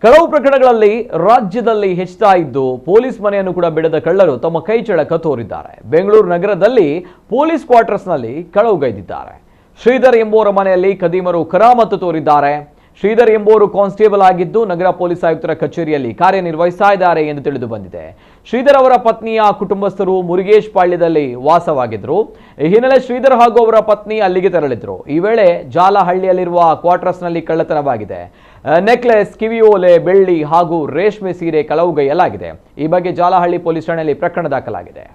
ಕಳವು ಪ್ರಕರಣಗಳಲ್ಲಿ ರಾಜ್ಯದಲ್ಲಿ ಹೆಚ್ಚುತ್ತಾ ಇದ್ದು ಪೊಲೀಸ್ ಮನೆಯನ್ನು ಕೂಡ ಬಿಡದ ಕಳ್ಳರು ತಮ್ಮ ಕೈ ಚಳಕ ತೋರಿದ್ದಾರೆ. ಬೆಂಗಳೂರು ನಗರದಲ್ಲಿ ಪೊಲೀಸ್ ಕ್ವಾರ್ಟರ್ಸ್ನಲ್ಲಿ ಕಳವುಗೈದಿದ್ದಾರೆ. ಶ್ರೀಧರ್ ಎಂಬುವರ ಮನೆಯಲ್ಲಿ ಖದೀಮರು ಕರಾಮತ್ತು ತೋರಿದ್ದಾರೆ. ಶ್ರೀಧರ್ ಎಂಬುವರು ಕಾನ್ಸ್ಟೇಬಲ್ ಆಗಿದ್ದು ನಗರ ಪೊಲೀಸ್ ಆಯುಕ್ತರ ಕಚೇರಿಯಲ್ಲಿ ಕಾರ್ಯನಿರ್ವಹಿಸ್ತಾ ಇದ್ದಾರೆ ಎಂದು ತಿಳಿದು ಬಂದಿದೆ. ಶ್ರೀಧರ್ ಅವರ ಪತ್ನಿಯ ಕುಟುಂಬಸ್ಥರು ಮುರುಗೇಶ್ ಪಾಳ್ಯದಲ್ಲಿ ವಾಸವಾಗಿದ್ರು. ಈ ಹಿನ್ನೆಲೆ ಶ್ರೀಧರ್ ಹಾಗೂ ಅವರ ಪತ್ನಿ ಅಲ್ಲಿಗೆ ತೆರಳಿದ್ರು. ಈ ವೇಳೆ ಜಾಲಹಳ್ಳಿಯಲ್ಲಿರುವ ಕ್ವಾರ್ಟರ್ಸ್ನಲ್ಲಿ ಕಳ್ಳತನವಾಗಿದೆ. ನೆಕ್ಲೆಸ್, ಕಿವಿಯೋಲೆ, ಬೆಳ್ಳಿ ಹಾಗೂ ರೇಷ್ಮೆ ಸೀರೆ ಕಳವುಗೈಯಲಾಗಿದೆ. ಈ ಬಗ್ಗೆ ಜಾಲಹಳ್ಳಿ ಪೊಲೀಸ್ ಠಾಣೆಯಲ್ಲಿ ಪ್ರಕರಣ ದಾಖಲಾಗಿದೆ.